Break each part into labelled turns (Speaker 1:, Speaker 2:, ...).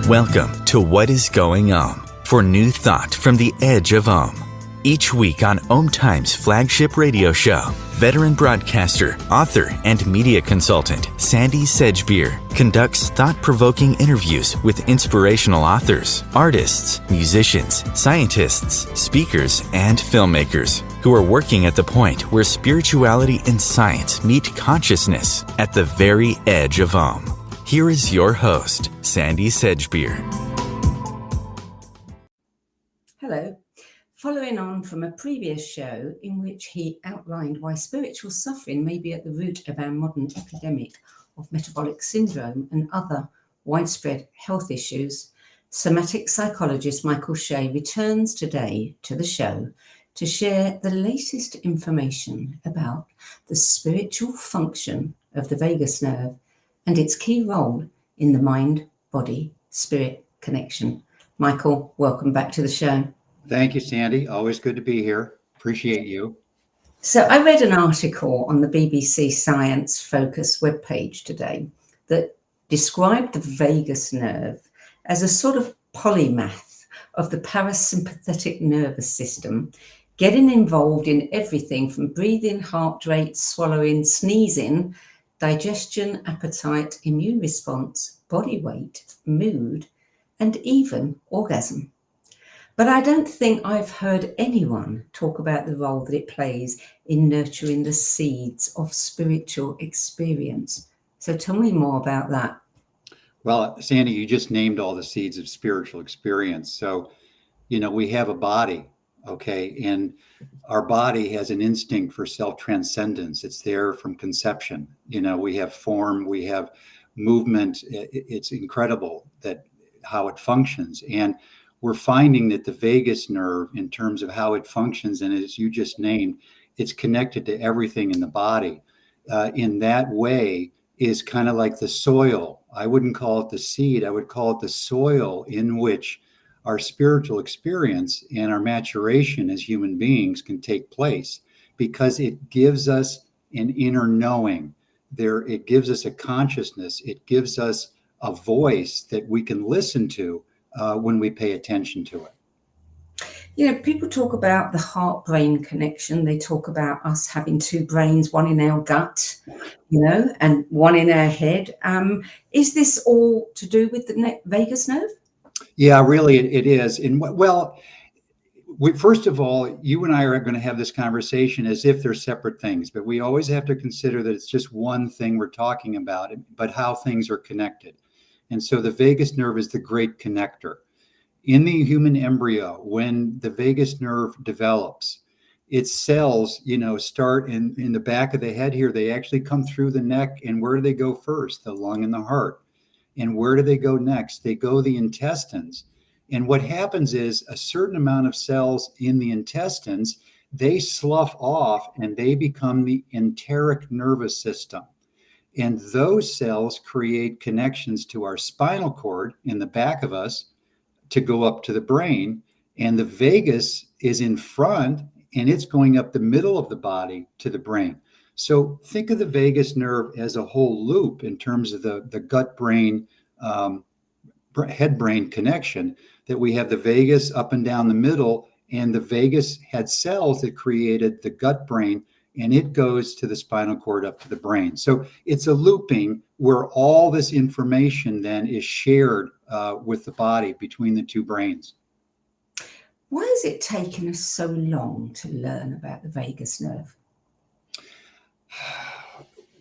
Speaker 1: Welcome to What is Going for new thought from the edge of Each week on Time's flagship radio show, veteran broadcaster, author, and media consultant Sandie Sedgbeer conducts thought-provoking interviews with inspirational authors, artists, musicians, scientists, speakers, and filmmakers who are working at the point where spirituality and science meet consciousness at the very edge of Here is your host, Sandie Sedgbeer.
Speaker 2: Hello. Following on from a previous show in which he outlined why spiritual suffering may be at the root of our modern epidemic of metabolic syndrome and other widespread health issues, somatic psychologist Michael Shea returns today to the show to share the latest information about the spiritual function of the vagus nerve and its key role in the mind-body-spirit connection. Michael, welcome back to the show.
Speaker 3: Thank you, Sandie. Always good to be here. Appreciate you.
Speaker 2: So I read an article on the BBC Science Focus webpage today that described the vagus nerve as a sort of polymath of the parasympathetic nervous system, getting involved in everything from breathing, heart rate, swallowing, sneezing, digestion, appetite, immune response, body weight, mood, and even orgasm. But I don't think I've heard anyone talk about the role that it plays in nurturing the seeds of spiritual experience. So tell me more about that.
Speaker 3: Well, Sandie, you just named all the seeds of spiritual experience. So, we have a body, okay? And our body has an instinct for self-transcendence. It's there from conception. We have form, we have movement. It's incredible that how it functions. And we're finding that the vagus nerve, in terms of how it functions, and as you just named, it's connected to everything in the body. In that way is kind of like the soil. I wouldn't call it the seed. I would call it the soil in which our spiritual experience and our maturation as human beings can take place, because it gives us an inner knowing. It gives us a consciousness. It gives us a voice that we can listen to when we pay attention to it.
Speaker 2: People talk about the heart-brain connection. They talk about us having two brains, one in our gut, and one in our head. Is this all to do with the vagus nerve?
Speaker 3: Yeah, really, it is. And first of all, you and I are going to have this conversation as if they're separate things, but we always have to consider that it's just one thing we're talking about, but how things are connected. And so the vagus nerve is the great connector. In the human embryo, when the vagus nerve develops, its cells, start in the back of the head here. They actually come through the neck. And where do they go first? The lung and the heart. And where do they go next? They go the intestines. And what happens is a certain amount of cells in the intestines, they slough off and they become the enteric nervous system. And those cells create connections to our spinal cord in the back of us to go up to the brain. And the vagus is in front and it's going up the middle of the body to the brain. So think of the vagus nerve as a whole loop in terms of the gut-brain, head-brain connection, that we have the vagus up and down the middle, and the vagus had cells that created the gut-brain, and it goes to the spinal cord up to the brain. So it's a looping where all this information then is shared with the body between the two brains.
Speaker 2: Why has it taken us so long to learn about the vagus nerve?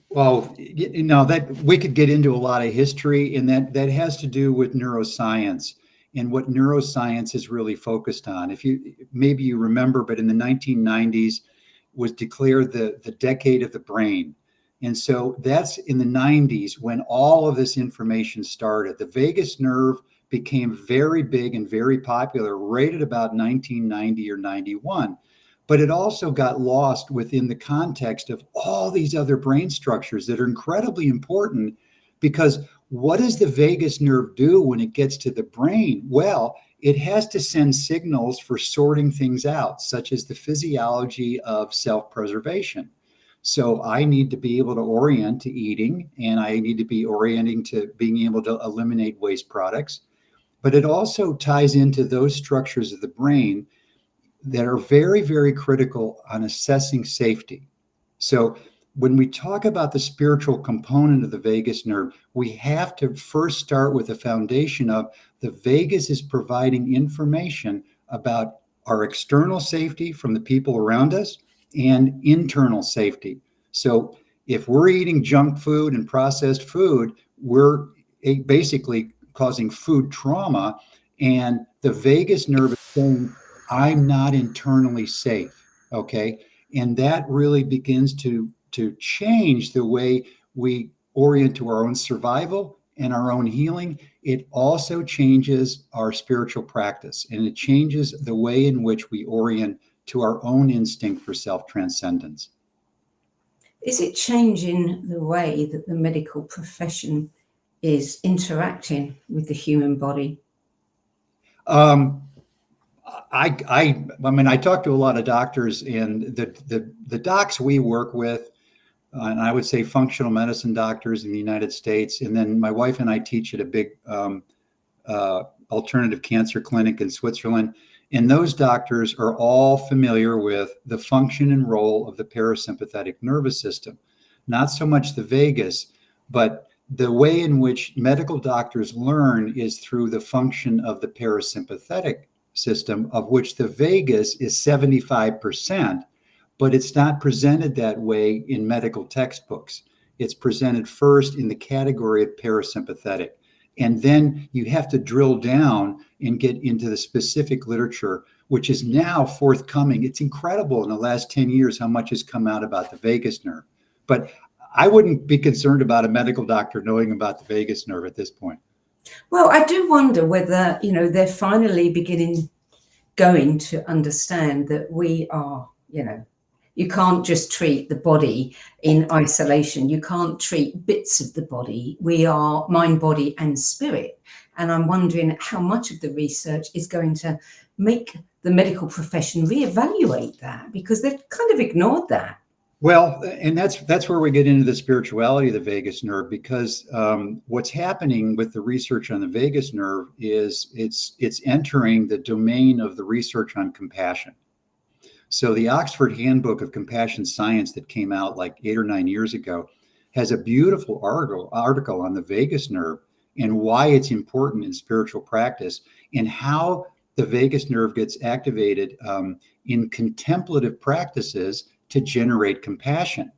Speaker 3: Well, that we could get into a lot of history, and that has to do with neuroscience and what neuroscience is really focused on. Maybe you remember, but in the 1990s was declared the decade of the brain. And so that's in the 90s when all of this information started. The vagus nerve became very big and very popular right at about 1990 or 91. But it also got lost within the context of all these other brain structures that are incredibly important, because what does the vagus nerve do when it gets to the brain? Well, it has to send signals for sorting things out, such as the physiology of self-preservation. So I need to be able to orient to eating, and I need to be orienting to being able to eliminate waste products. but it also ties into those structures of the brain that are very, very critical on assessing safety. So when we talk about the spiritual component of the vagus nerve, we have to first start with the foundation of the vagus is providing information about our external safety from the people around us and internal safety. So if we're eating junk food and processed food, we're basically causing food trauma, and the vagus nerve is saying, I'm not internally safe, okay? And that really begins to change the way we orient to our own survival and our own healing. It also changes our spiritual practice, and it changes the way in which we orient to our own instinct for self-transcendence.
Speaker 2: Is it changing the way that the medical profession is interacting with the human body?
Speaker 3: I mean, I talk to a lot of doctors, and the docs we work with, and I would say functional medicine doctors in the United States, and then my wife and I teach at a big alternative cancer clinic in Switzerland, and those doctors are all familiar with the function and role of the parasympathetic nervous system. Not so much the vagus, but the way in which medical doctors learn is through the function of the parasympathetic system, of which the vagus is 75%, but it's not presented that way in medical textbooks. It's presented first in the category of parasympathetic. And then you have to drill down and get into the specific literature, which is now forthcoming. It's incredible in the last 10 years how much has come out about the vagus nerve. But I wouldn't be concerned about a medical doctor knowing about the vagus nerve at this point.
Speaker 2: Well, I do wonder whether, they're finally going to understand that we are, you can't just treat the body in isolation. You can't treat bits of the body. We are mind, body, and spirit. And I'm wondering how much of the research is going to make the medical profession reevaluate that, because they've kind of ignored that.
Speaker 3: Well, and that's where we get into the spirituality of the vagus nerve, because what's happening with the research on the vagus nerve is it's entering the domain of the research on compassion. So the Oxford Handbook of Compassion Science that came out like 8 or 9 years ago has a beautiful article on the vagus nerve and why it's important in spiritual practice, and how the vagus nerve gets activated in contemplative practices to generate compassion.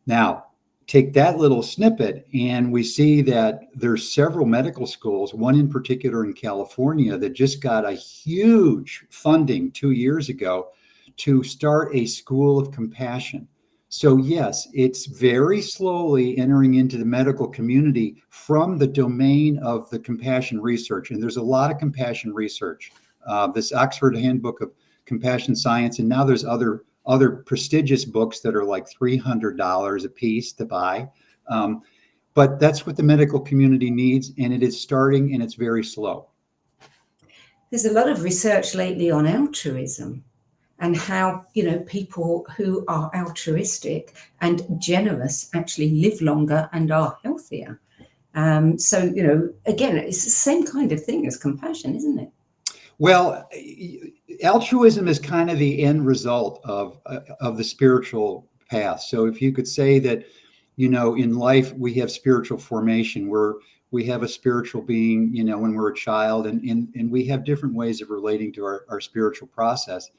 Speaker 3: Now, take that little snippet, and we see that there's several medical schools, one in particular in California, that just got a huge funding 2 years ago to start a school of compassion. So yes, it's very slowly entering into the medical community from the domain of the compassion research. And there's a lot of compassion research. This Oxford Handbook of Compassion Science, and now there's other prestigious books that are like $300 a piece to buy. But that's what the medical community needs, and it is starting, and it's very slow.
Speaker 2: There's a lot of research lately on altruism and how, people who are altruistic and generous actually live longer and are healthier. So, again, it's the same kind of thing as compassion, isn't it?
Speaker 3: Well, altruism is kind of the end result of the spiritual path. So if you could say that, in life, we have spiritual formation where we have a spiritual being, when we're a child, and we have different ways of relating to our spiritual process.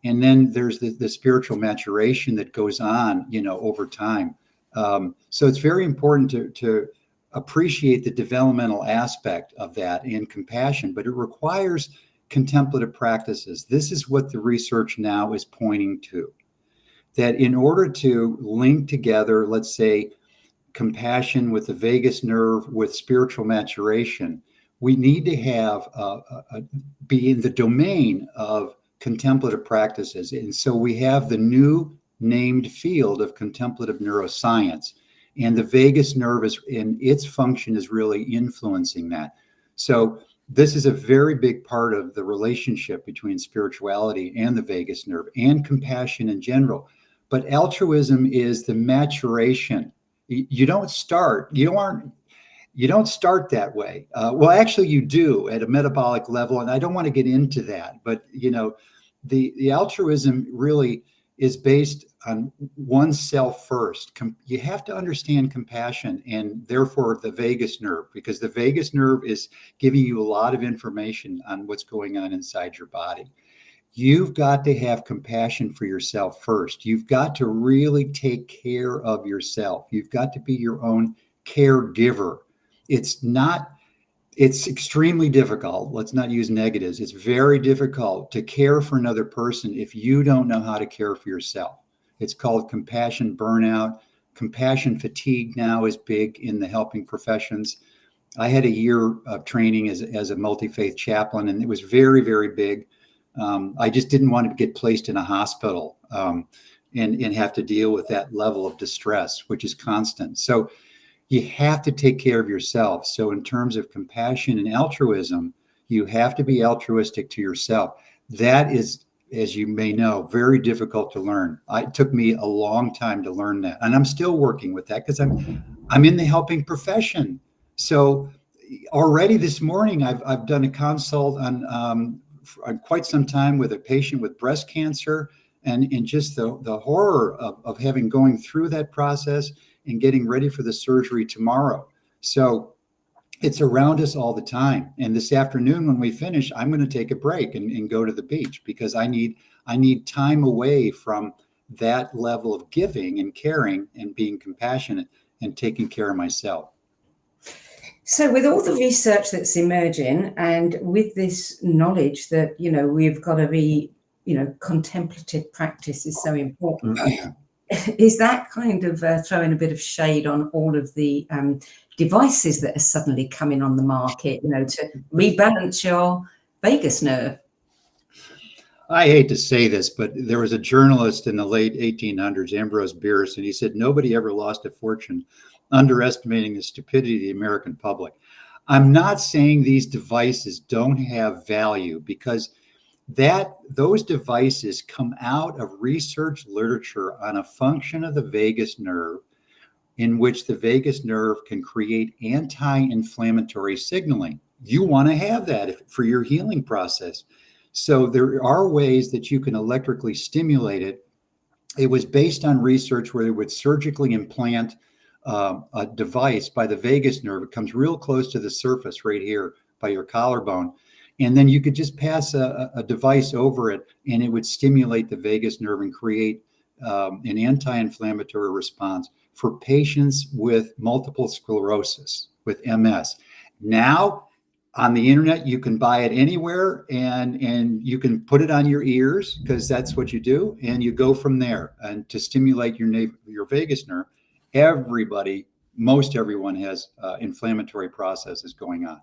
Speaker 3: And then there's the spiritual maturation that goes on, over time. So it's very important to appreciate the developmental aspect of that and compassion, but it requires contemplative practices. This is what the research now is pointing to, that in order to link together, let's say, compassion with the vagus nerve with spiritual maturation, we need to have be in the domain of contemplative practices. And so we have the new named field of contemplative neuroscience, and the vagus nerve is in its function is really influencing that. So this is a very big part of the relationship between spirituality and the vagus nerve and compassion in general. But altruism is the maturation. You don't start, You don't start that way. Well, actually, you do at a metabolic level, and I don't want to get into that. But the altruism really is based on oneself first. You have to understand compassion and therefore the vagus nerve, because the vagus nerve is giving you a lot of information on what's going on inside your body. You've got to have compassion for yourself first. You've got to really take care of yourself. You've got to be your own caregiver. It's extremely difficult. Let's not use negatives. It's very difficult to care for another person if you don't know how to care for yourself. It's called compassion burnout. Compassion fatigue now is big in the helping professions. I had a year of training as a multi-faith chaplain, and it was very, very big. I just didn't want to get placed in a hospital and have to deal with that level of distress, which is constant. So you have to take care of yourself. So in terms of compassion and altruism, you have to be altruistic to yourself. That is, as you may know, very difficult to learn. It took me a long time to learn that. And I'm still working with that because I'm in the helping profession. So already this morning, I've done a consult on quite some time with a patient with breast cancer, and just the horror of having going through that process and getting ready for the surgery tomorrow. So it's around us all the time. And this afternoon when we finish, I'm going to take a break and go to the beach because I need time away from that level of giving and caring and being compassionate and taking care of myself.
Speaker 2: So with all the research that's emerging and with this knowledge that, we've got to be, contemplative practice is so important. Is that kind of throwing a bit of shade on all of the devices that are suddenly coming on the market, to rebalance your vagus nerve?
Speaker 3: I hate to say this, but there was a journalist in the late 1800s, Ambrose Bierce, and he said, nobody ever lost a fortune underestimating the stupidity of the American public. I'm not saying these devices don't have value, because those devices come out of research literature on a function of the vagus nerve in which the vagus nerve can create anti-inflammatory signaling. You want to have that for your healing process. So there are ways that you can electrically stimulate it. It was based on research where they would surgically implant a device by the vagus nerve. It comes real close to the surface right here by your collarbone. And then you could just pass a device over it and it would stimulate the vagus nerve and create an anti-inflammatory response for patients with multiple sclerosis, with MS. Now, on the internet, you can buy it anywhere and you can put it on your ears because that's what you do. And you go from there. And to stimulate your vagus nerve, most everyone has inflammatory processes going on.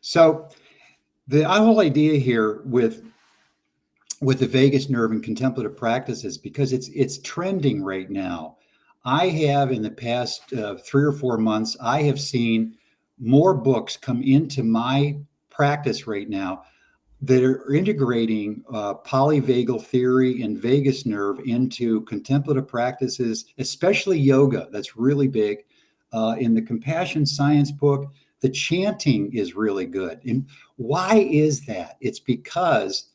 Speaker 3: So the whole idea here with the vagus nerve and contemplative practices, because it's trending right now. I have in the past 3 or 4 months, I have seen more books come into my practice right now that are integrating polyvagal theory and vagus nerve into contemplative practices, especially yoga. That's really big. In the Compassion Science book, the chanting is really good. And why is that? It's because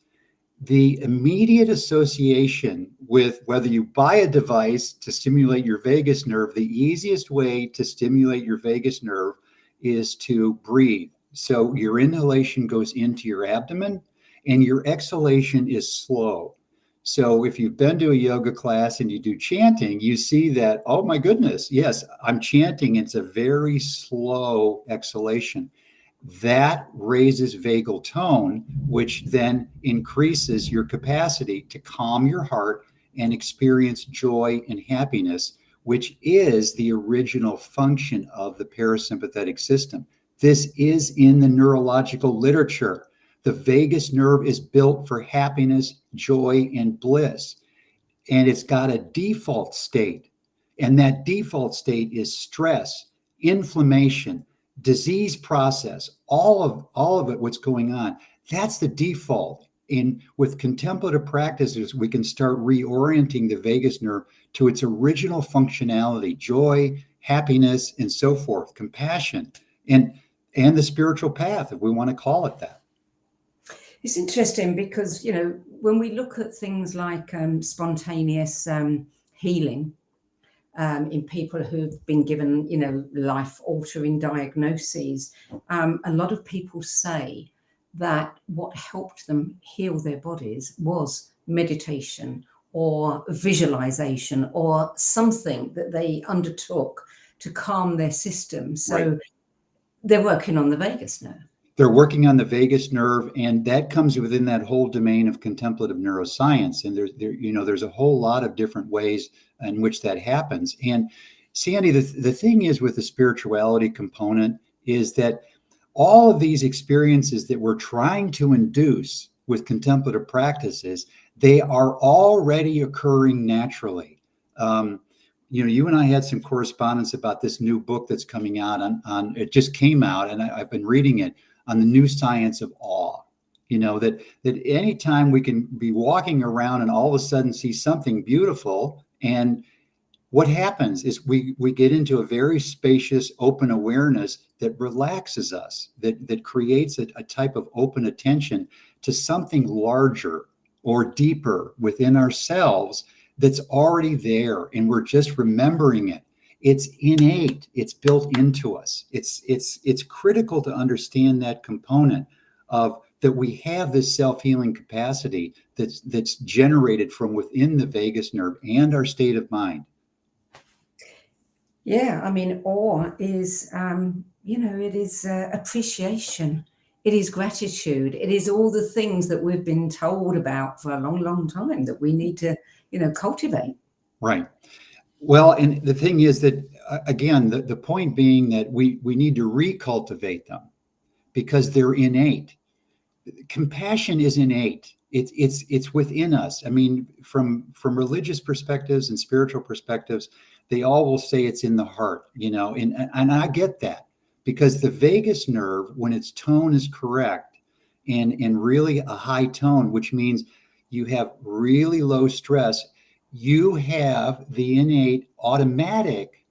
Speaker 3: the immediate association with whether you buy a device to stimulate your vagus nerve, the easiest way to stimulate your vagus nerve is to breathe. So your inhalation goes into your abdomen and your exhalation is slow. So if you've been to a yoga class and you do chanting, you see that, oh my goodness, yes, I'm chanting. It's a very slow exhalation. That raises vagal tone, which then increases your capacity to calm your heart and experience joy and happiness, which is the original function of the parasympathetic system. This is in the neurological literature. The vagus nerve is built for happiness, joy, and bliss. And it's got a default state. And that default state is stress, inflammation, disease process, all of it, what's going on. That's the default. And with contemplative practices, we can start reorienting the vagus nerve to its original functionality, joy, happiness, and so forth, compassion, and the spiritual path, if we want to call it that.
Speaker 2: It's interesting because, when we look at things like spontaneous healing in people who've been given, life-altering diagnoses, a lot of people say that what helped them heal their bodies was meditation or visualization or something that they undertook to calm their system. So
Speaker 3: Right.
Speaker 2: They're working on the vagus nerve.
Speaker 3: They're working on the vagus nerve, and that comes within that whole domain of contemplative neuroscience. And there's a whole lot of different ways in which that happens. And Sandie, the thing is with the spirituality component is that all of these experiences that we're trying to induce with contemplative practices, they are already occurring naturally. You and I had some correspondence about this new book that's coming out on it just came out, and I've been reading it, on the new science of awe. That anytime we can be walking around and all of a sudden see something beautiful, and what happens is we get into a very spacious, open awareness that relaxes us, that creates a type of open attention to something larger or deeper within ourselves that's already there, and we're just remembering it. It's innate. It's built into us. It's critical to understand that component of that we have this self-healing capacity that's generated from within the vagus nerve and our state of mind.
Speaker 2: Yeah, I mean, awe is, it is appreciation. It is gratitude. It is all the things that we've been told about for a long, long time that we need to, cultivate.
Speaker 3: Right. Well, and the thing is that, again, the point being that we need to recultivate them because they're innate. Compassion is innate. It's within us. I mean, from religious perspectives and spiritual perspectives, they all will say it's in the heart, and I get that, because the vagus nerve, when its tone is correct and really a high tone, which means you have really low stress, you have the innate automatic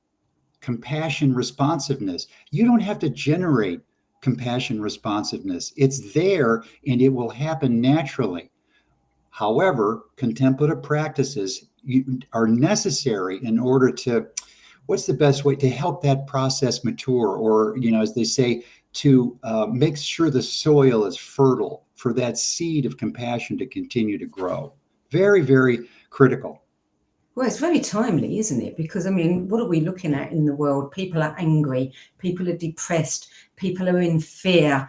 Speaker 3: compassion responsiveness. You don't have to generate compassion responsiveness. It's there and it will happen naturally. However, contemplative practices are necessary in order to, what's the best way to help that process mature, or, as they say, to make sure the soil is fertile for that seed of compassion to continue to grow. Very, very critical.
Speaker 2: Well, it's very timely, isn't it? Because, I mean, what are we looking at in the world? People are angry. People are depressed. People are in fear.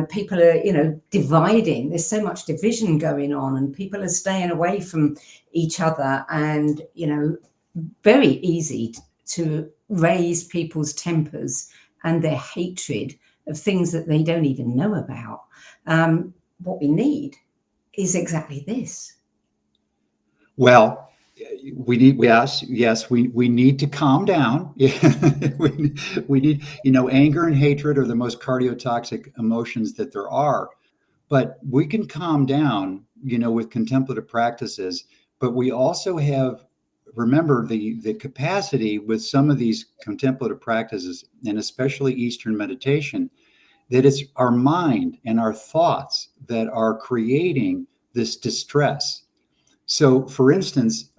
Speaker 2: People are, dividing. There's so much division going on, and people are staying away from each other. And, very easy to raise people's tempers and their hatred of things that they don't even know about. What we need is exactly this.
Speaker 3: Well, we need, yes, we need to calm down. we need, anger and hatred are the most cardiotoxic emotions that there are, but we can calm down, with contemplative practices. But we also have, remember, the capacity with some of these contemplative practices, and especially Eastern meditation, that it's our mind and our thoughts that are creating this distress. So, for instance,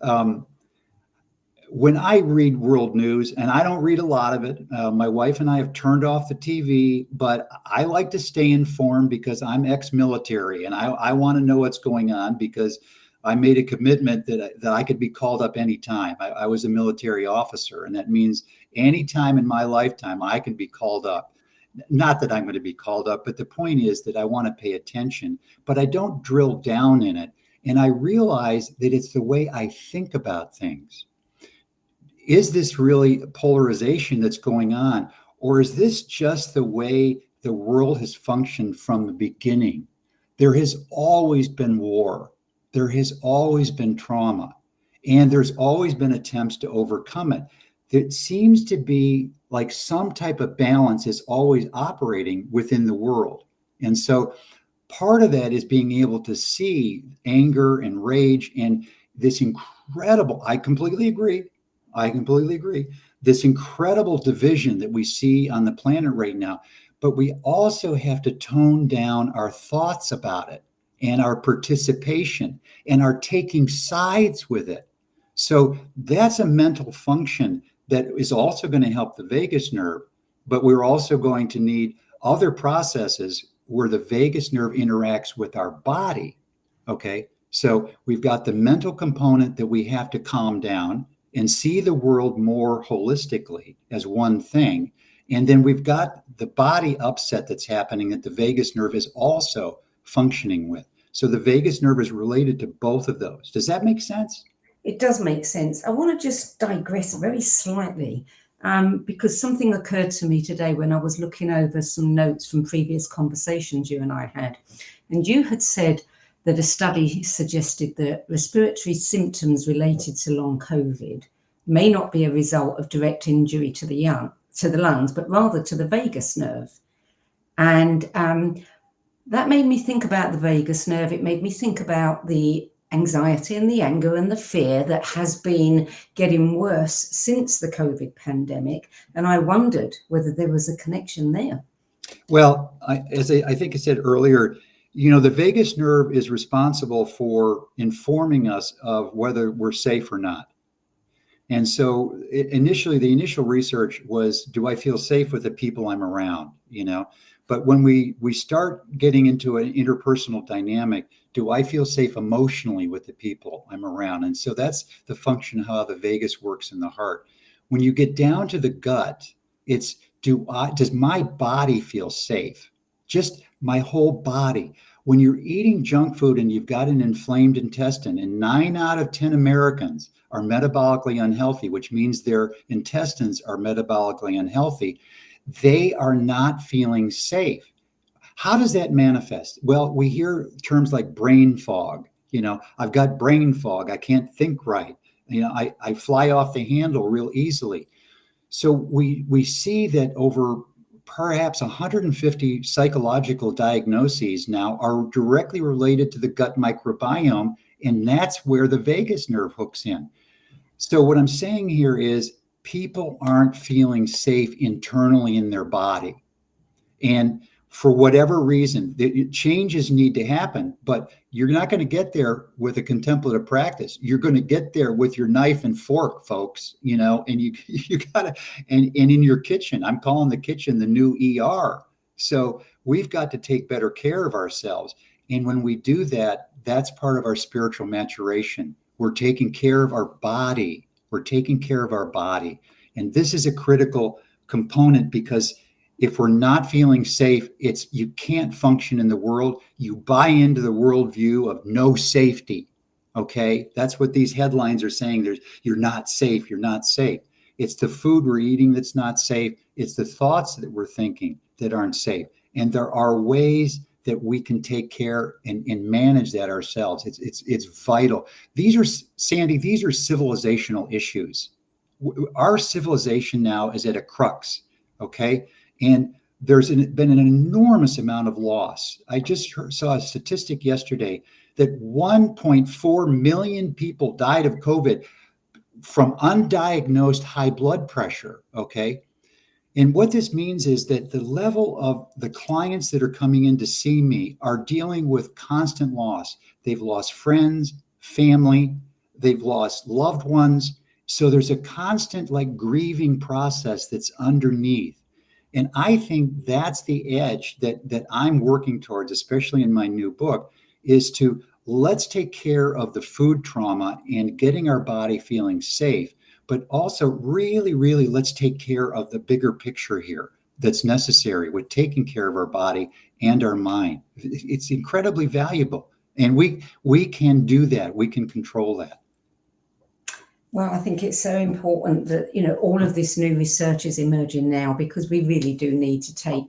Speaker 3: when I read world news, and I don't read a lot of it, my wife and I have turned off the TV, but I like to stay informed because I'm ex-military and I want to know what's going on, because I made a commitment that I could be called up anytime. I was a military officer, and that means anytime in my lifetime I can be called up. Not that I'm going to be called up, but the point is that I want to pay attention, but I don't drill down in it. And I realize that it's the way I think about things. Is this really polarization that's going on? Or is this just the way the world has functioned from the beginning? There has always been war. There has always been trauma. And there's always been attempts to overcome it. It seems to be like some type of balance is always operating within the world. And so part of that is being able to see anger and rage and this incredible, I completely agree, this incredible division that we see on the planet right now. But we also have to tone down our thoughts about it and our participation and our taking sides with it. So that's a mental function that is also going to help the vagus nerve, but we're also going to need other processes where the vagus nerve interacts with our body. Okay, so we've got the mental component that we have to calm down and see the world more holistically as one thing. And then we've got the body upset that's happening that the vagus nerve is also functioning with. So the vagus nerve is related to both of those. Does that make sense?
Speaker 2: It does make sense. I want to just digress very slightly because something occurred to me today when I was looking over some notes from previous conversations you and I had. And you had said that a study suggested that respiratory symptoms related to long COVID may not be a result of direct injury to the lungs, but rather to the vagus nerve. And that made me think about the vagus nerve. It made me think about the anxiety and the anger and the fear that has been getting worse since the COVID pandemic. And I wondered whether there was a connection there.
Speaker 3: Well, as I think I said earlier, the vagus nerve is responsible for informing us of whether we're safe or not. And so the initial research was, do I feel safe with the people I'm around? But when we start getting into an interpersonal dynamic, do I feel safe emotionally with the people I'm around? And so that's the function of how the vagus works in the heart. When you get down to the gut, it's does my body feel safe? Just my whole body. When you're eating junk food and you've got an inflamed intestine, and 9 out of 10 Americans are metabolically unhealthy, which means their intestines are metabolically unhealthy, they are not feeling safe. How does that manifest? Well, we hear terms like brain fog. I've got brain fog. I can't think right. I fly off the handle real easily. So we see that over perhaps 150 psychological diagnoses now are directly related to the gut microbiome, and that's where the vagus nerve hooks in. So what I'm saying here is people aren't feeling safe internally in their body. And for whatever reason, changes need to happen, but you're not going to get there with a contemplative practice. You're going to get there with your knife and fork, folks, and you gotta, and in your kitchen. I'm calling the kitchen the new ER. So we've got to take better care of ourselves. And when we do that, that's part of our spiritual maturation. We're taking care of our body. And this is a critical component, because if we're not feeling safe, you can't function in the world. You buy into the worldview of no safety. Okay, that's what these headlines are saying. You're not safe. You're not safe. It's the food we're eating that's not safe. It's the thoughts that we're thinking that aren't safe. And there are ways that we can take care and manage that ourselves. It's vital. These are civilizational issues. Our civilization now is at a crux. Okay. And there's been an enormous amount of loss. I just saw a statistic yesterday that 1.4 million people died of COVID from undiagnosed high blood pressure, okay? And what this means is that the level of the clients that are coming in to see me are dealing with constant loss. They've lost friends, family, they've lost loved ones. So there's a constant grieving process that's underneath. And I think that's the edge that I'm working towards, especially in my new book, is to let's take care of the food trauma and getting our body feeling safe, but also really, really let's take care of the bigger picture here that's necessary with taking care of our body and our mind. It's incredibly valuable. And we can do that. We can control that.
Speaker 2: Well, I think it's so important that, all of this new research is emerging now, because we really do need to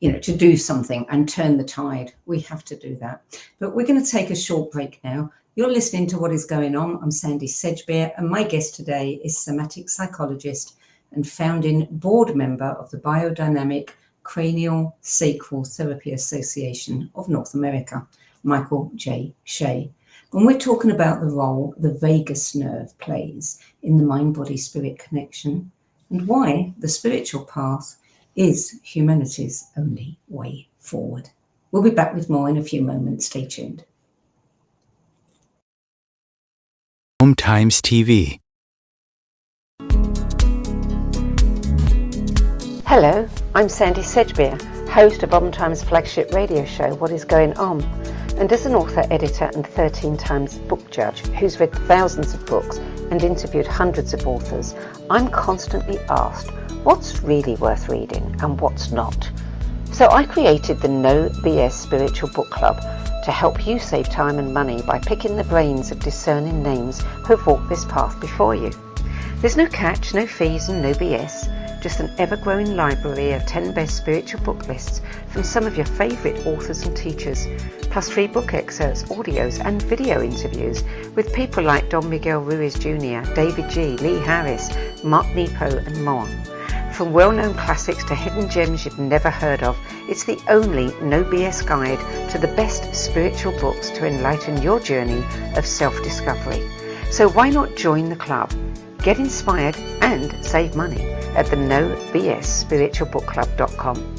Speaker 2: to do something and turn the tide. We have to do that. But we're going to take a short break now. You're listening to What is Going On. I'm Sandie Sedgbeer, and my guest today is Somatic Psychologist and founding board member of the Biodynamic Craniosacral Therapy Association of North America, Michael J. Shea. And we're talking about the role the vagus nerve plays in the mind-body-spirit connection and why the spiritual path is humanity's only way forward. We'll be back with more in a few moments. Stay tuned.
Speaker 1: Home Times TV.
Speaker 4: Hello, I'm Sandie Sedgbeer, host of Times flagship radio show, What Is Going On? And as an author, editor and 13 times book judge who's read thousands of books and interviewed hundreds of authors, I'm constantly asked what's really worth reading and what's not. So I created the No BS Spiritual Book Club to help you save time and money by picking the brains of discerning names who've walked this path before you. There's no catch, no fees and no BS. Just an ever-growing library of 10 best spiritual book lists from some of your favourite authors and teachers, plus free book excerpts, audios and video interviews with people like Don Miguel Ruiz Jr., David G., Lee Harris, Mark Nepo and more. From well-known classics to hidden gems you've never heard of, it's the only no BS guide to the best spiritual books to enlighten your journey of self-discovery. So why not join the club? Get inspired and save money at the nobsspiritualbookclub.com.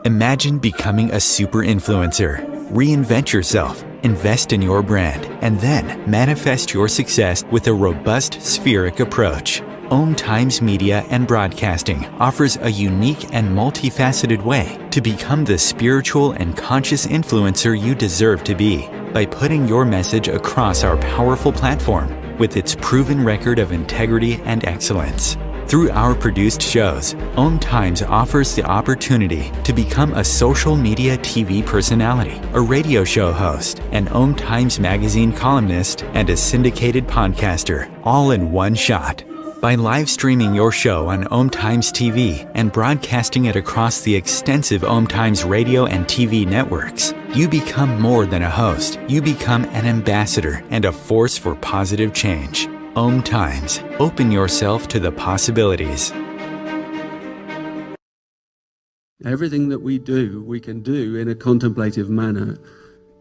Speaker 1: Imagine becoming a super influencer. Reinvent yourself, invest in your brand, and then manifest your success with a robust spheric approach. Times Media and Broadcasting offers a unique and multifaceted way to become the spiritual and conscious influencer you deserve to be by putting your message across our powerful platform with its proven record of integrity and excellence. Through our produced shows, Times offers the opportunity to become a social media TV personality, a radio show host, an Times magazine columnist, and a syndicated podcaster, all in one shot. By live streaming your show on Times TV and broadcasting it across the extensive Times radio and TV networks, you become more than a host. You become an ambassador and a force for positive change. Times. Open yourself to the possibilities.
Speaker 5: Everything that we do, we can do in a contemplative manner.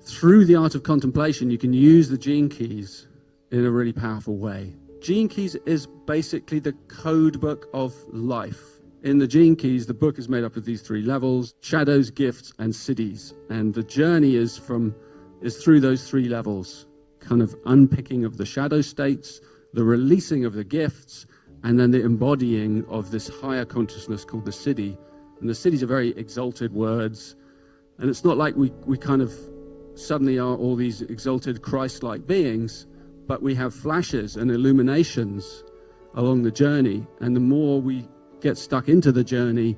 Speaker 5: Through the art of contemplation, you can use the gene keys in a really powerful way. Gene Keys is basically the code book of life. In the Gene Keys, the book is made up of these three levels: shadows, gifts, and siddhis. And the journey is through those three levels, kind of unpicking of the shadow states, the releasing of the gifts, and then the embodying of this higher consciousness called the siddhi. And the siddhis are very exalted words. And it's not like we kind of suddenly are all these exalted Christ-like beings, but we have flashes and illuminations along the journey. And the more we get stuck into the journey,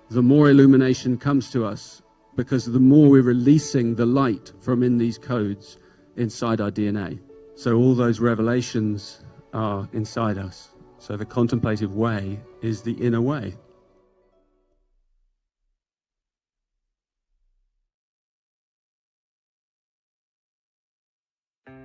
Speaker 5: the more illumination comes to us, because the more we're releasing the light from in these codes inside our DNA. So all those revelations are inside us. So the contemplative way is the inner way.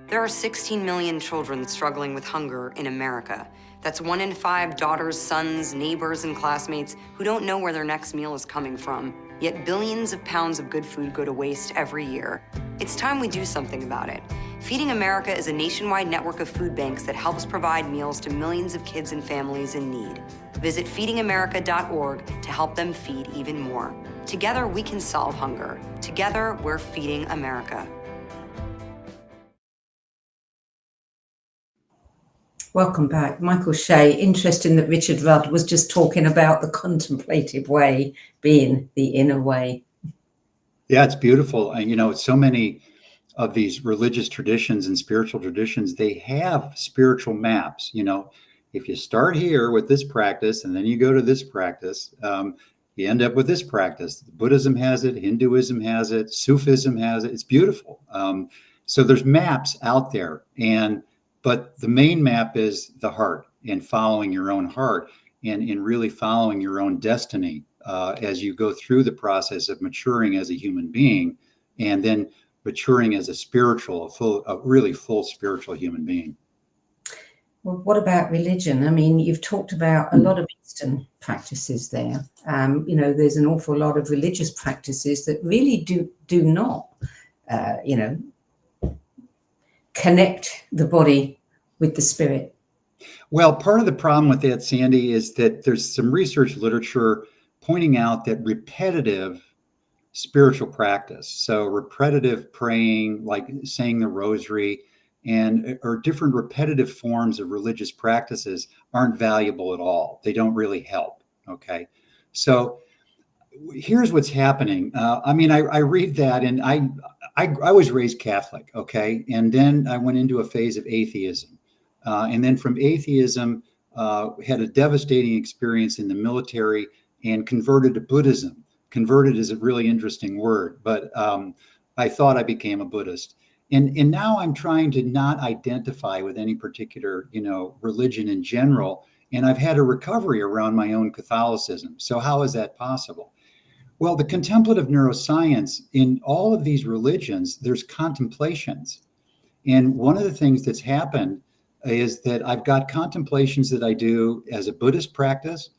Speaker 6: There are 16 million children struggling with hunger in America. That's 1 in 5 daughters, sons, neighbors, and classmates who don't know where their next meal is coming from. Yet billions of pounds of good food go to waste every year. It's time we do something about it. Feeding America is a nationwide network of food banks that helps provide meals to millions of kids and families in need. Visit feedingamerica.org to help them feed even more. Together, we can solve hunger. Together, we're feeding America.
Speaker 2: Welcome back. Michael Shea. Interesting that Richard Rudd was just talking about the contemplative way being the inner way.
Speaker 3: Yeah, it's beautiful. And, so many of these religious traditions and spiritual traditions, they have spiritual maps. If you start here with this practice and then you go to this practice, you end up with this practice. Buddhism has it, Hinduism has it, Sufism has it. It's beautiful. So there's maps out there, but the main map is the heart, and following your own heart, and really following your own destiny as you go through the process of maturing as a human being, and then maturing as a really full spiritual human being.
Speaker 2: Well, what about religion? I mean, you've talked about a lot of Eastern practices there. There's an awful lot of religious practices that really do not, connect the body with the spirit.
Speaker 3: Well, part of the problem with that, Sandie, is that there's some research literature pointing out that repetitive spiritual practice, so repetitive praying, like saying the rosary, or different repetitive forms of religious practices aren't valuable at all. They don't really help. Okay. So here's what's happening. I read that, and I was raised Catholic. Okay. And then I went into a phase of atheism. And then from atheism, had a devastating experience in the military and converted to Buddhism. Converted is a really interesting word, but I thought I became a Buddhist. And now I'm trying to not identify with any particular, religion in general. And I've had a recovery around my own Catholicism. So how is that possible? Well, the contemplative neuroscience, in all of these religions, there's contemplations. And one of the things that's happened is that I've got contemplations that I do as a Buddhist practice.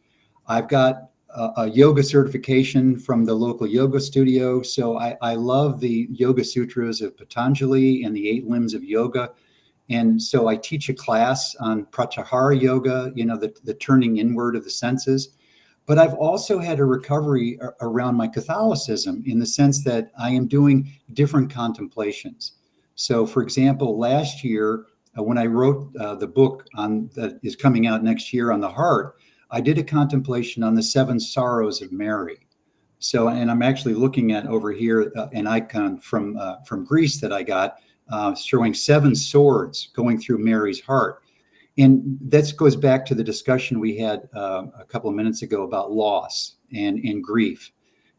Speaker 3: I've got a yoga certification from the local yoga studio. So I love the Yoga Sutras of Patanjali and the 8 limbs of yoga. And so I teach a class on Pratyahara yoga, the turning inward of the senses. But I've also had a recovery around my Catholicism in the sense that I am doing different contemplations. So, for example, last year, when I wrote the book that is coming out next year on the heart, I did a contemplation on the 7 sorrows of Mary. So, and I'm actually looking at over here an icon from Greece that I got showing 7 swords going through Mary's heart. And that goes back to the discussion we had a couple of minutes ago about loss and grief,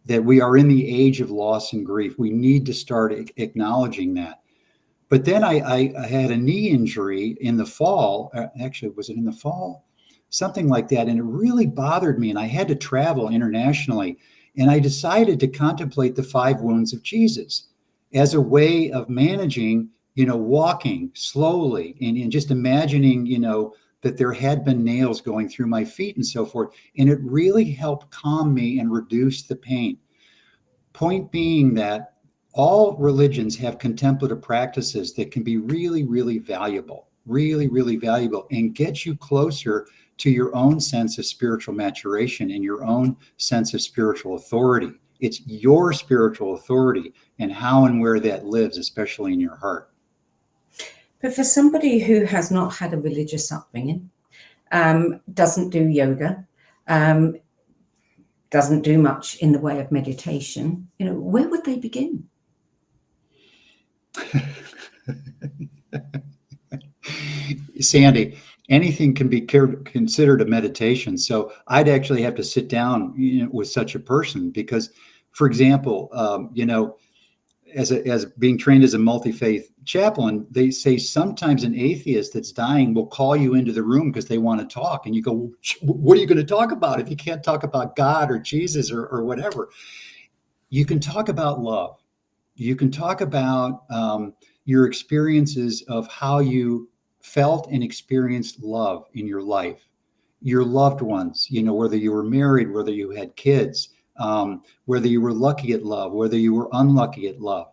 Speaker 3: that we are in the age of loss and grief. We need to start acknowledging that. But then I had a knee injury in the fall. Actually, was it in the fall? Something like that. And it really bothered me. And I had to travel internationally. And I decided to contemplate the 5 wounds of Jesus as a way of managing, walking slowly and just imagining, that there had been nails going through my feet and so forth. And it really helped calm me and reduce the pain. Point being that all religions have contemplative practices that can be really, really valuable, and get you closer to your own sense of spiritual maturation and your own sense of spiritual authority. It's your spiritual authority and how and where that lives, especially in your heart.
Speaker 2: But for somebody who has not had a religious upbringing, doesn't do yoga, doesn't do much in the way of meditation, where would they begin?
Speaker 3: Sandie, anything can be considered a meditation. So I'd actually have to sit down with such a person because, for example, as being trained as a multi-faith chaplain, they say sometimes an atheist that's dying will call you into the room because they want to talk. And you go, what are you going to talk about if you can't talk about God or Jesus or whatever? You can talk about love. You can talk about your experiences of how you felt and experienced love in your life, your loved ones, whether you were married, whether you had kids, whether you were lucky at love, whether you were unlucky at love,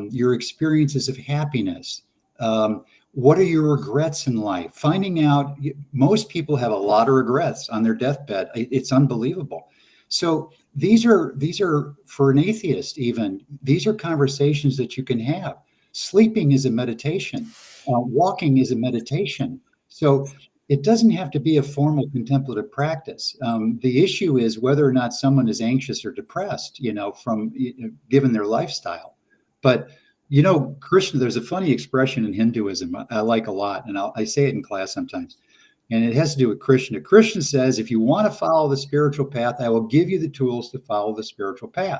Speaker 3: your experiences of happiness. What are your regrets in life? Finding out, most people have a lot of regrets on their deathbed. It's unbelievable. So these are for an atheist, even, these are conversations that you can have. Sleeping is a meditation. Walking is a meditation. So it doesn't have to be a formal contemplative practice. The issue is whether or not someone is anxious or depressed, from given their lifestyle. But, Krishna, there's a funny expression in Hinduism I like a lot, and I say it in class sometimes. And it has to do with Krishna. Krishna says, if you want to follow the spiritual path, I will give you the tools to follow the spiritual path.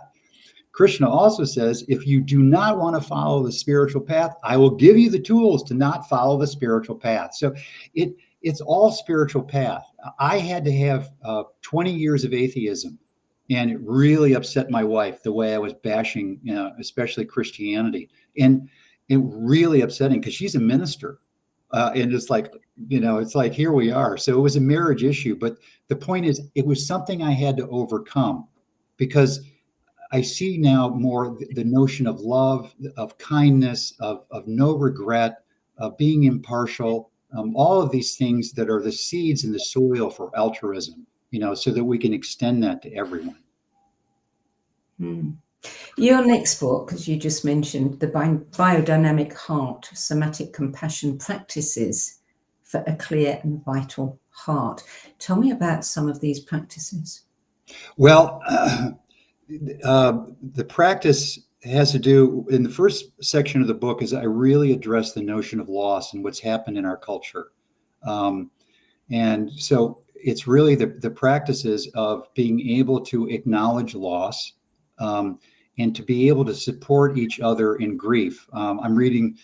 Speaker 3: Krishna also says, if you do not want to follow the spiritual path, I will give you the tools to not follow the spiritual path. So it's all spiritual path. I had to have 20 years of atheism, and it really upset my wife the way I was bashing, especially Christianity. And it really upsetting because she's a minister. And it's like, it's like, here we are. So it was a marriage issue. But the point is, it was something I had to overcome, because I see now more the notion of love, of kindness, of no regret, of being impartial, all of these things that are the seeds in the soil for altruism, so that we can extend that to everyone.
Speaker 2: Your next book, as you just mentioned, the Biodynamic Heart, Somatic Compassion Practices for a Clear and Vital Heart. Tell me about some of these practices.
Speaker 3: Well, the practice has to do, in the first section of the book, is I really address the notion of loss and what's happened in our culture. And so it's really the practices of being able to acknowledge loss, and to be able to support each other in grief. I'm reading,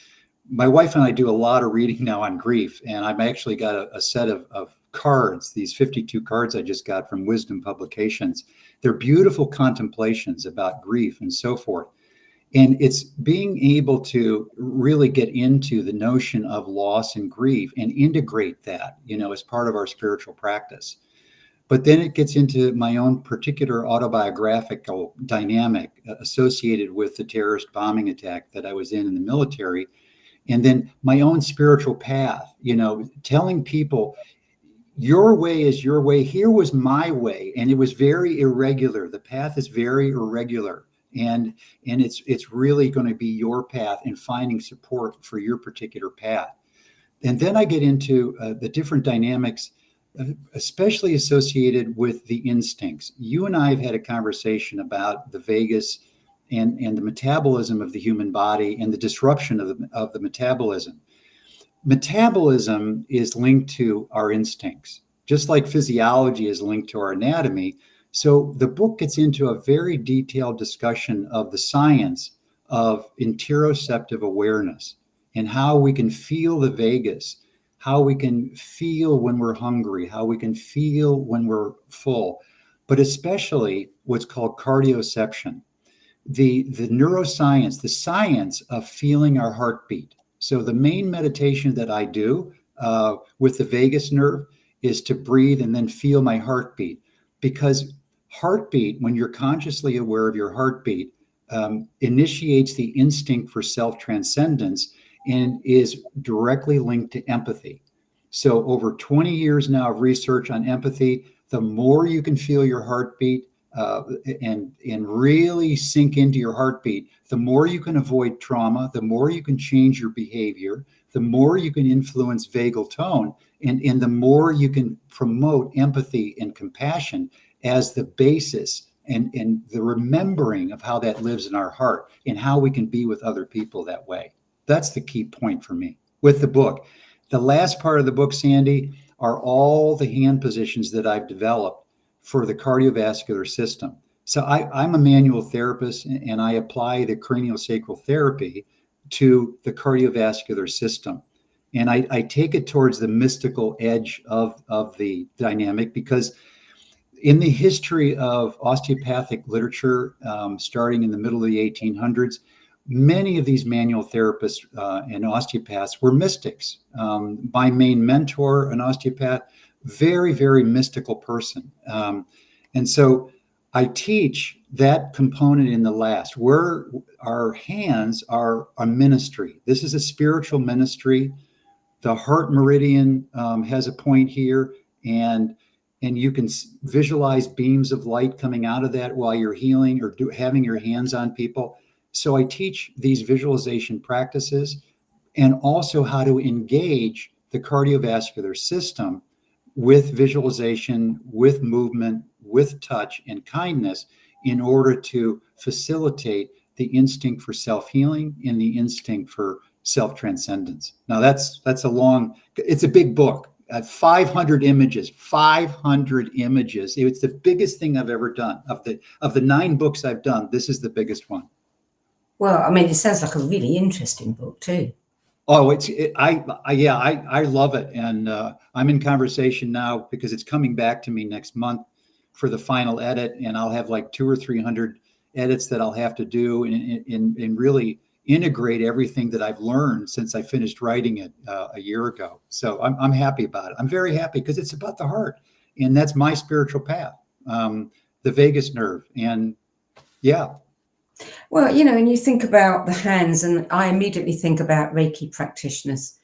Speaker 3: my wife and I do a lot of reading now on grief, and I've actually got a set of cards, these 52 cards I just got from Wisdom Publications. They're beautiful contemplations about grief and so forth. And it's being able to really get into the notion of loss and grief and integrate that, as part of our spiritual practice. But then it gets into my own particular autobiographical dynamic associated with the terrorist bombing attack that I was in the military. And then my own spiritual path, telling people, your way is your way. Here was my way. And it was very irregular. The path is very irregular. And it's really going to be your path, and finding support for your particular path. And then I get into the different dynamics, especially associated with the instincts. You and I have had a conversation about the vagus and the metabolism of the human body, and the disruption of the metabolism. Metabolism is linked to our instincts, just like physiology is linked to our anatomy. So the book gets into a very detailed discussion of the science of interoceptive awareness, and how we can feel the vagus, how we can feel when we're hungry, how we can feel when we're full, but especially what's called cardioception, the neuroscience, the science of feeling our heartbeat. So the main meditation that I do with the vagus nerve is to breathe and then feel my heartbeat, because heartbeat, when you're consciously aware of your heartbeat, initiates the instinct for self-transcendence and is directly linked to empathy. So over 20 years now of research on empathy, the more you can feel your heartbeat and really sink into your heartbeat, the more you can avoid trauma, the more you can change your behavior, the more you can influence vagal tone, and the more you can promote empathy and compassion as the basis and the remembering of how that lives in our heart, and how we can be with other people that way. That's the key point for me with the book. The last part of the book, Sandie, are all the hand positions that I've developed for the cardiovascular system. So I'm a manual therapist, and I apply the craniosacral therapy to the cardiovascular system. And I take it towards the mystical edge of the dynamic, because in the history of osteopathic literature, starting in the middle of the 1800s, many of these manual therapists and osteopaths were mystics. My main mentor, an osteopath, very, very mystical person. And so I teach that component in the last, where our hands are a ministry. This is a spiritual ministry. The heart meridian has a point here, and you can visualize beams of light coming out of that while you're healing or having your hands on people. So I teach these visualization practices, and also how to engage the cardiovascular system with visualization, with movement, with touch and kindness, in order to facilitate the instinct for self-healing and the instinct for self-transcendence. Now it's a big book, 500 images. It's the biggest thing I've ever done. Of the 9 books I've done, this is the biggest one.
Speaker 2: Well, I mean, it sounds like a really interesting book too.
Speaker 3: Oh, I love it. And I'm in conversation now, because it's coming back to me next month for the final edit. And I'll have like 200 or 300 edits that I'll have to do, and really integrate everything that I've learned since I finished writing it a year ago. So I'm happy about it. I'm very happy because it's about the heart, and that's my spiritual path, the vagus nerve. And yeah.
Speaker 2: Well, and you think about the hands, and I immediately think about Reiki practitioners,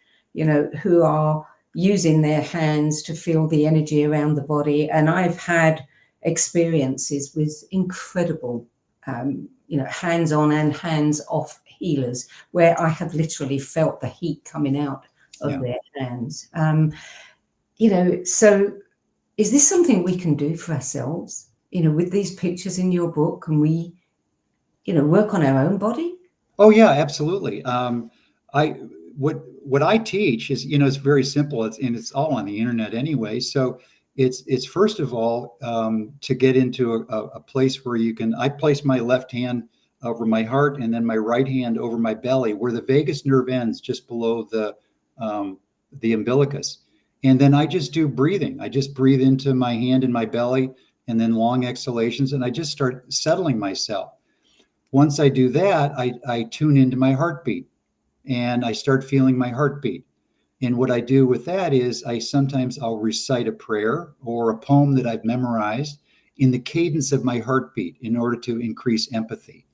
Speaker 2: who are using their hands to feel the energy around the body. And I've had experiences with incredible, hands-on and hands-off healers where I have literally felt the heat coming out of their hands. So is this something we can do for ourselves? With these pictures in your book, can we work on our own body?
Speaker 3: Oh yeah, absolutely. What I teach is, it's very simple. It's all on the internet anyway. So it's first of all, to get into a place where I place my left hand over my heart and then my right hand over my belly, where the vagus nerve ends just below the umbilicus. And then I just do breathing. I just breathe into my hand in my belly and then long exhalations. And I just start settling myself. Once I do that, I tune into my heartbeat and I start feeling my heartbeat. And what I do with that is I'll recite a prayer or a poem that I've memorized in the cadence of my heartbeat in order to increase empathy.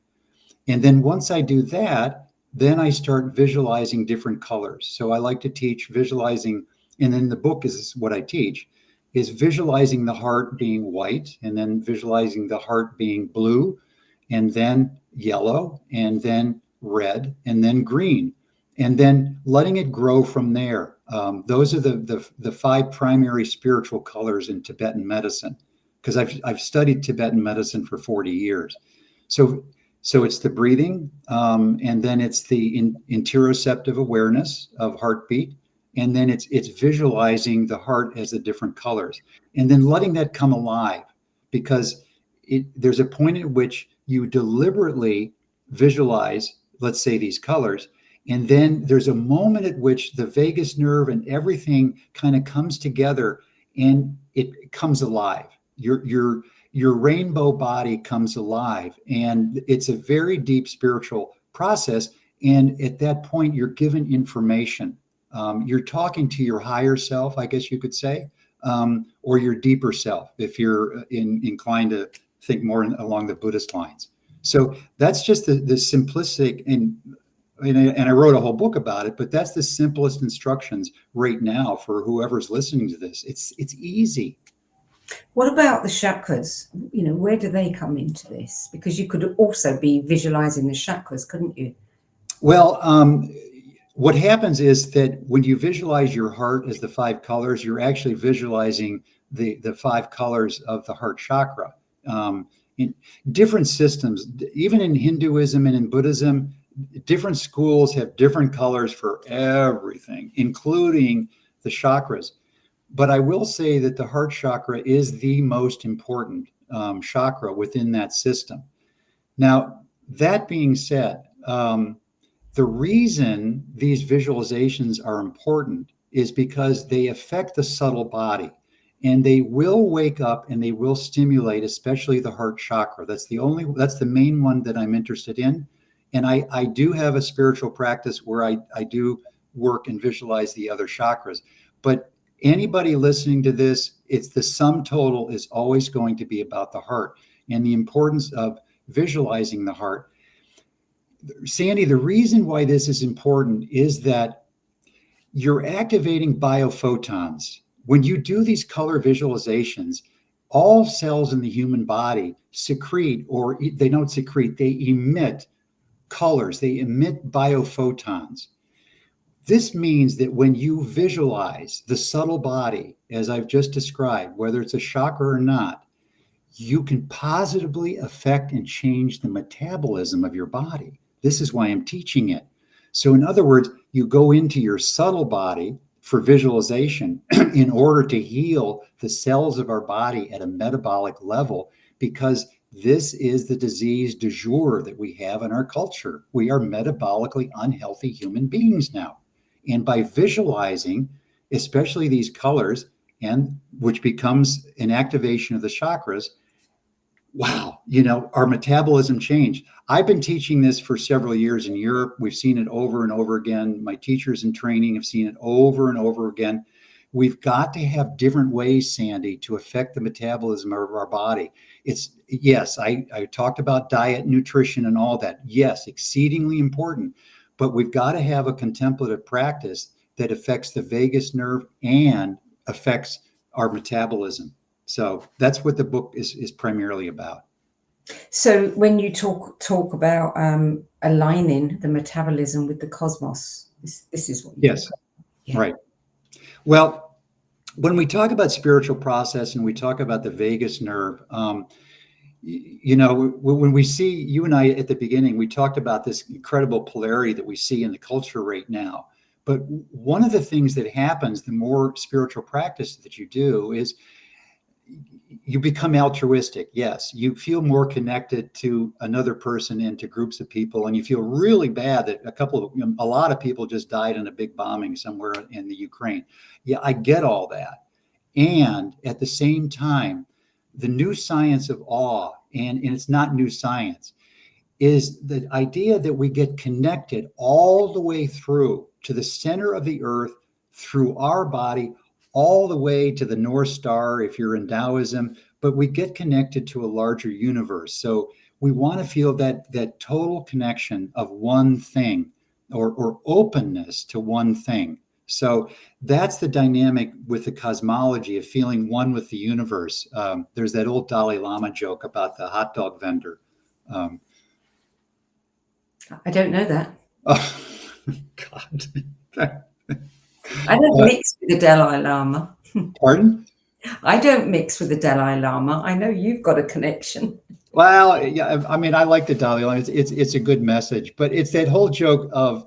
Speaker 3: And then once I do that, then I start visualizing different colors. So I like to teach visualizing, and then the book is what I teach, is visualizing the heart being white, and then visualizing the heart being blue, and then yellow, and then red, and then green, and then letting it grow from there. Those are the 5 primary spiritual colors in Tibetan medicine, because I've studied Tibetan medicine for 40 years. So it's the breathing, and then it's the interoceptive awareness of heartbeat, and then it's visualizing the heart as the different colors, and then letting that come alive, because there's a point at which you deliberately visualize, let's say, these colors, and then there's a moment at which the vagus nerve and everything kind of comes together and it comes alive. Your rainbow body comes alive, and it's a very deep spiritual process. And at that point, you're given information. You're talking to your higher self, I guess you could say, or your deeper self, if you're inclined to think more along the Buddhist lines. So that's just the simplistic, and I wrote a whole book about it, but that's the simplest instructions right now for whoever's listening to this. It's easy.
Speaker 2: What about the chakras? Where do they come into this? Because you could also be visualizing the chakras, couldn't you?
Speaker 3: Well, what happens is that when you visualize your heart as the 5 colors, you're actually visualizing the 5 colors of the heart chakra. In different systems, even in Hinduism and in Buddhism, different schools have different colors for everything, including the chakras. But I will say that the heart chakra is the most important chakra within that system. Now, that being said, the reason these visualizations are important is because they affect the subtle body, and they will wake up and they will stimulate, especially the heart chakra. That's the main one that I'm interested in. And I do have a spiritual practice where I do work and visualize the other chakras. But anybody listening to this, it's the sum total is always going to be about the heart and the importance of visualizing the heart. Sandie, the reason why this is important is that you're activating biophotons. When you do these color visualizations, all cells in the human body secrete, or they don't secrete, they emit colors, they emit biophotons. This means that when you visualize the subtle body, as I've just described, whether it's a chakra or not, you can positively affect and change the metabolism of your body. This is why I'm teaching it. So in other words, you go into your subtle body for visualization in order to heal the cells of our body at a metabolic level, because this is the disease du jour that we have in our culture. We are metabolically unhealthy human beings now. And by visualizing, especially these colors, and which becomes an activation of the chakras, wow, our metabolism changed. I've been teaching this for several years in Europe. We've seen it over and over again. My teachers in training have seen it over and over again. We've got to have different ways, Sandie, to affect the metabolism of our body. Yes, I talked about diet, nutrition, and all that. Yes, exceedingly important. But we've got to have a contemplative practice that affects the vagus nerve and affects our metabolism. So that's what the book is primarily about.
Speaker 2: So when you talk about aligning the metabolism with the cosmos, this is what you
Speaker 3: Yes, right. Well, when we talk about spiritual process and we talk about the vagus nerve, when we see you and I at the beginning, we talked about this incredible polarity that we see in the culture right now. But one of the things that happens, the more spiritual practice that you do, is you become altruistic. Yes, you feel more connected to another person and to groups of people, and you feel really bad that a lot of people just died in a big bombing somewhere in the Ukraine. Yeah, I get all that. And at the same time, the new science of awe, and it's not new science, is the idea that we get connected all the way through to the center of the earth, through our body, all the way to the North Star, if you're in Taoism, but we get connected to a larger universe. So we want to feel that total connection of one thing, or openness to one thing. So that's the dynamic with the cosmology of feeling one with the universe. There's that old Dalai Lama joke about the hot dog vendor.
Speaker 2: I don't know that.
Speaker 3: Oh, God.
Speaker 2: I don't mix with the Dalai Lama.
Speaker 3: Pardon?
Speaker 2: I don't mix with the Dalai Lama. I know you've got a connection.
Speaker 3: Well, yeah, I mean, I like the Dalai Lama. It's a good message, but it's that whole joke of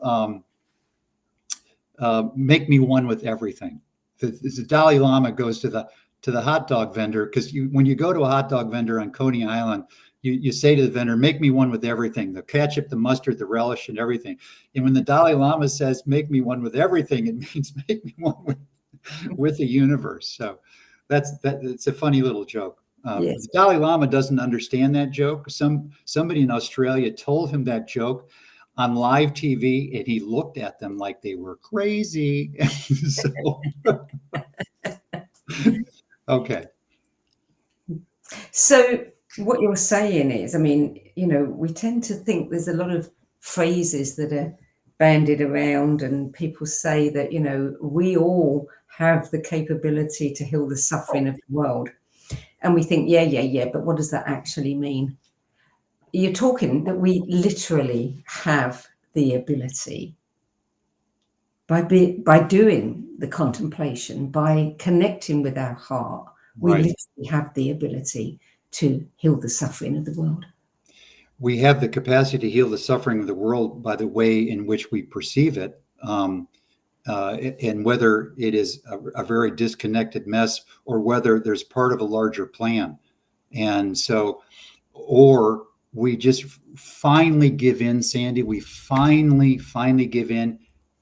Speaker 3: make me one with everything. The Dalai Lama goes to the hot dog vendor, because when you go to a hot dog vendor on Coney Island, you say to the vendor, make me one with everything, the ketchup, the mustard, the relish, and everything. And when the Dalai Lama says, make me one with everything, it means make me one with the universe. So it's a funny little joke.
Speaker 2: Yes.
Speaker 3: The Dalai Lama doesn't understand that joke. Somebody in Australia told him that joke on live TV, and he looked at them like they were crazy. Okay.
Speaker 2: So what you're saying is, I mean, we tend to think there's a lot of phrases that are bandied around, and people say that, we all have the capability to heal the suffering of the world. And we think, yeah, but what does that actually mean? You're talking that we literally have the ability by doing the contemplation, by connecting with our heart, we literally have the ability to heal the suffering of the world.
Speaker 3: We have the capacity to heal the suffering of the world by the way in which we perceive it, and whether it is a very disconnected mess or whether there's part of a larger plan. And so, or we just finally give in, Sandie. We finally give in.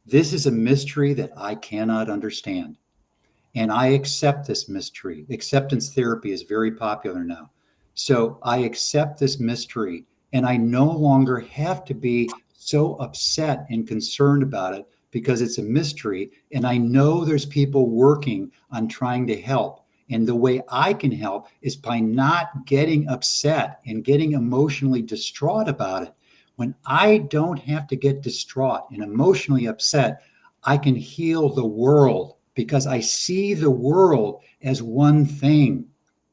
Speaker 3: This is a mystery that I cannot understand. And I accept this mystery. Acceptance therapy is very popular now. So I accept this mystery, and I no longer have to be so upset and concerned about it because it's a mystery. And I know there's people working on trying to help. And the way I can help is by not getting upset and getting emotionally distraught about it. When I don't have to get distraught and emotionally upset, I can heal the world, because I see the world as one thing,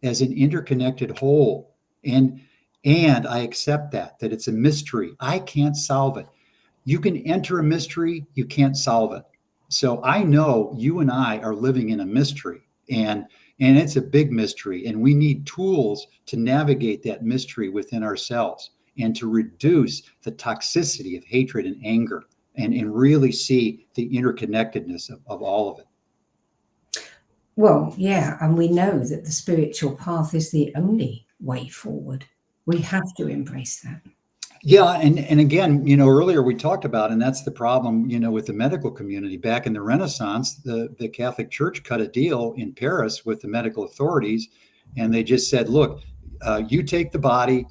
Speaker 3: as an interconnected whole. And I accept that it's a mystery. I can't solve it. You can enter a mystery, you can't solve it. So I know you and I are living in a mystery, and it's a big mystery, and we need tools to navigate that mystery within ourselves and to reduce the toxicity of hatred and anger, and really see the interconnectedness of all of it.
Speaker 2: Well, yeah, and we know that the spiritual path is the only way forward. We have to embrace that.
Speaker 3: Yeah, and again, earlier we talked about, and that's the problem, with the medical community. Back in the Renaissance, the Catholic Church cut a deal in Paris with the medical authorities, and they just said, look, you take the body,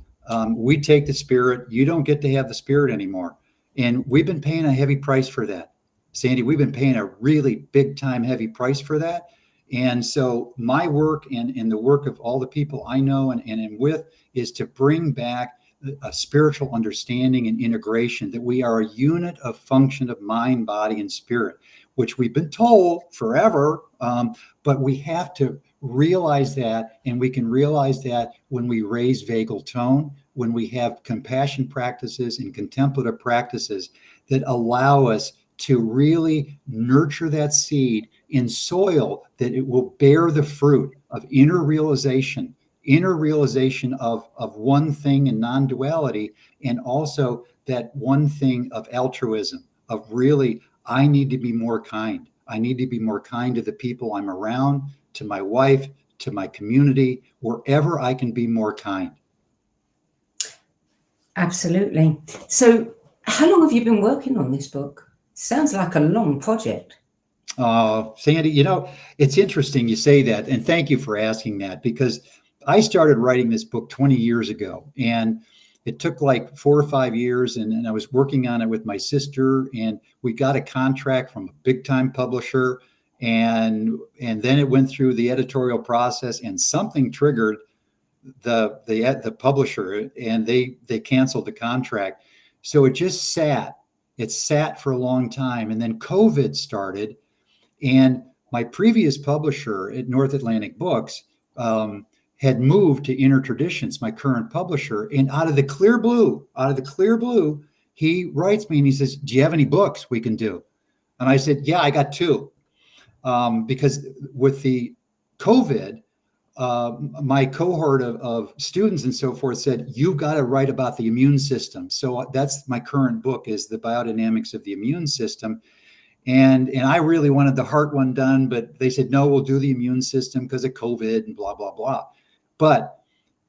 Speaker 3: we take the spirit. You don't get to have the spirit anymore. And we've been paying a heavy price for that. Sandie, we've been paying a really big time heavy price for that. And so my work and the work of all the people I know and am with is to bring back a spiritual understanding and integration, that we are a unit of function of mind, body, and spirit, which we've been told forever, but we have to realize that, and we can realize that when we raise vagal tone, when we have compassion practices and contemplative practices that allow us to really nurture that seed in soil, that it will bear the fruit of inner realization of one thing in non-duality, and also that one thing of altruism, of really, I need to be more kind. I need to be more kind to the people I'm around, to my wife, to my community, wherever I can be more kind.
Speaker 2: Absolutely. So how long have you been working on this book? Sounds like a long project.
Speaker 3: Sandie, it's interesting you say that, and thank you for asking that, because I started writing this book 20 years ago, and it took like 4 or 5 years, and I was working on it with my sister, and we got a contract from a big time publisher, and then it went through the editorial process, and something triggered the publisher, and they canceled the contract. So it just sat. It sat for a long time, and then COVID started, and my previous publisher at North Atlantic Books had moved to Inner Traditions, my current publisher, and out of the clear blue, he writes me and he says, "Do you have any books we can do?" And I said, "Yeah, I got 2." Because with the COVID, my cohort of students and so forth said, "You've got to write about the immune system." So that's my current book, is the Biodynamics of the Immune System. And I really wanted the heart one done, but they said, "No, we'll do the immune system because of COVID and blah, blah, blah." But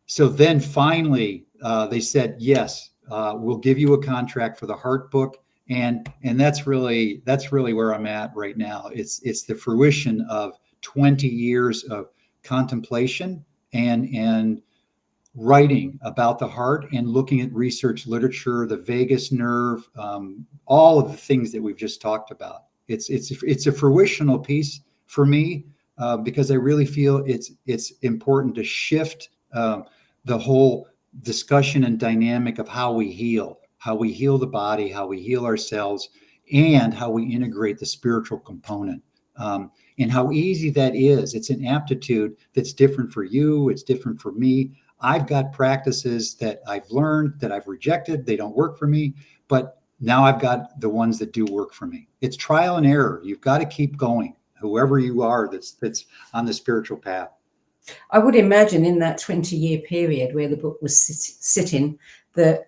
Speaker 3: so then finally they said, "Yes, we'll give you a contract for the heart book." And that's really where I'm at right now. It's the fruition of 20 years of contemplation and writing about the heart and looking at research literature, the vagus nerve, all of the things that we've just talked about. It's a fruitional piece for me because I really feel it's important to shift the whole discussion and dynamic of how we heal the body, how we heal ourselves, and how we integrate the spiritual component. And how easy that is. It's an aptitude that's different for you. It's different for me. I've got practices that I've learned, that I've rejected. They don't work for me, but now I've got the ones that do work for me. It's trial and error. You've got to keep going, whoever you are that's on the spiritual path.
Speaker 2: I would imagine in that 20-year period where the book was sitting, the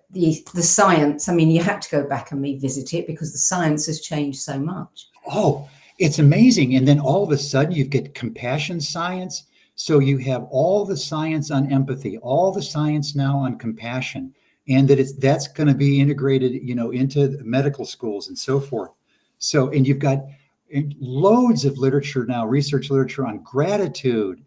Speaker 2: science, I mean, you had to go back and revisit it because the science has changed so much.
Speaker 3: Oh, it's amazing. And then all of a sudden you get compassion science. So you have all the science on empathy, all the science now on compassion, and that's going to be integrated, into medical schools and so forth. So, and you've got loads of literature now, research literature on gratitude,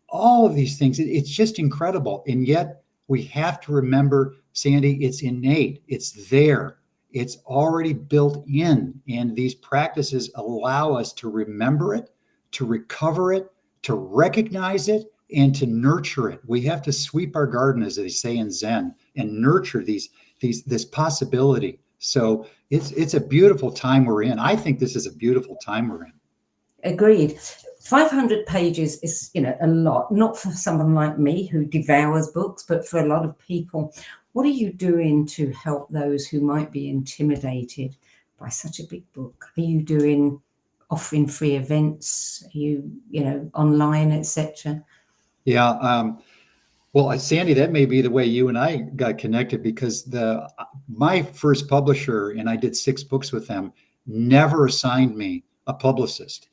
Speaker 3: all of these things. It's just incredible. And yet we have to remember, Sandie, it's innate. It's there. It's already built in. And these practices allow us to remember it, to recover it, to recognize it, and to nurture it. We have to sweep our garden, as they say in Zen, and nurture this possibility. So it's a beautiful time we're in. I think this is a beautiful time we're in.
Speaker 2: Agreed. 500 pages is, a lot, not for someone like me who devours books, but for a lot of people. What are you doing to help those who might be intimidated by such a big book? Are you offering free events? Are you, online, etc.?
Speaker 3: Yeah. Well, Sandie, that may be the way you and I got connected, because my first publisher, and I did 6 books with them, never assigned me a publicist.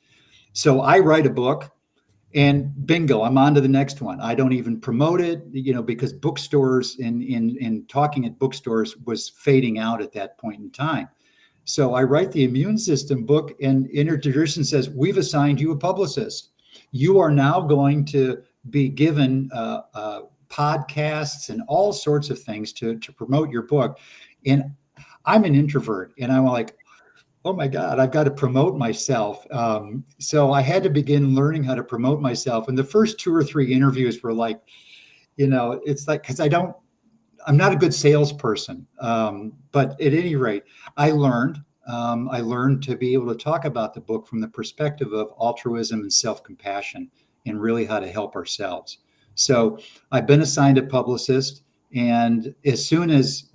Speaker 3: So I write a book and bingo, I'm on to the next one. I don't even promote it, because bookstores and talking at bookstores was fading out at that point in time. So I write the immune system book, and Inner Tradition says, "We've assigned you a publicist. You are now going to be given podcasts and all sorts of things to promote your book. And I'm an introvert, and I'm like, oh my God, I've got to promote myself. So I had to begin learning how to promote myself. And the first 2 or 3 interviews were like, it's like, because I'm not a good salesperson. But at any rate, I learned to be able to talk about the book from the perspective of altruism and self-compassion, and really how to help ourselves. So I've been assigned a publicist, and as soon as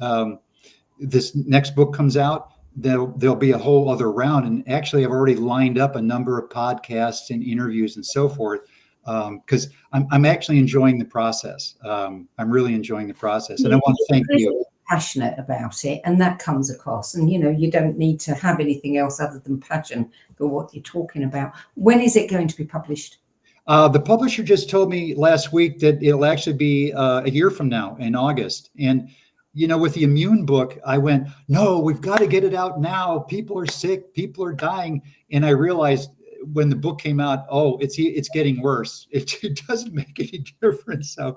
Speaker 3: this next book comes out, there'll be a whole other round. And actually, I've already lined up a number of podcasts and interviews and so forth, because I'm actually enjoying the process. I'm really enjoying the process, and I want to thank you.
Speaker 2: Passionate about it, and that comes across. And you don't need to have anything else other than passion for what you're talking about. When is it going to be published?
Speaker 3: The publisher just told me last week that it'll actually be a year from now in August. And with the immune book, I went, no, we've got to get it out now. People are sick, people are dying. And I realized when the book came out, it's getting worse. It doesn't make any difference. So,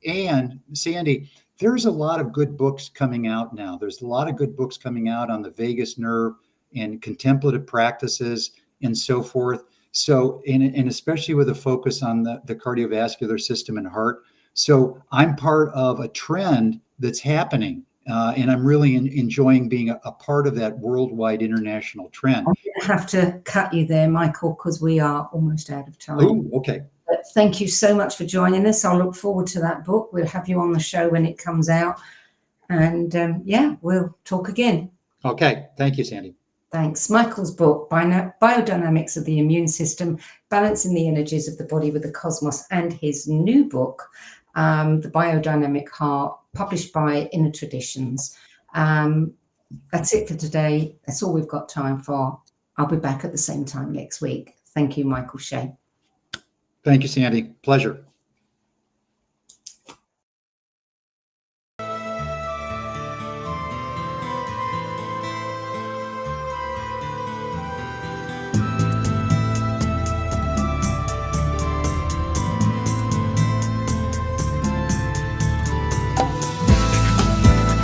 Speaker 3: and Sandie, there's a lot of good books coming out now. There's a lot of good books coming out on the vagus nerve and contemplative practices and so forth. So, and especially with a focus on the cardiovascular system and heart. So I'm part of a trend that's happening, and I'm really enjoying being a part of that worldwide international trend.
Speaker 2: I'm going to have to cut you there, Michael, because we are almost out of time.
Speaker 3: Oh, okay.
Speaker 2: But thank you so much for joining us. I'll look forward to that book. We'll have you on the show when it comes out. And we'll talk again.
Speaker 3: Okay. Thank you, Sandie.
Speaker 2: Thanks. Michael's book, Biodynamics of the Immune System, Balancing the Energies of the Body with the Cosmos, and his new book, The Biodynamic Heart, published by Inner Traditions. That's it for today. That's all we've got time for. I'll be back at the same time next week. Thank you, Michael Shea.
Speaker 3: Thank you, Sandie. Pleasure.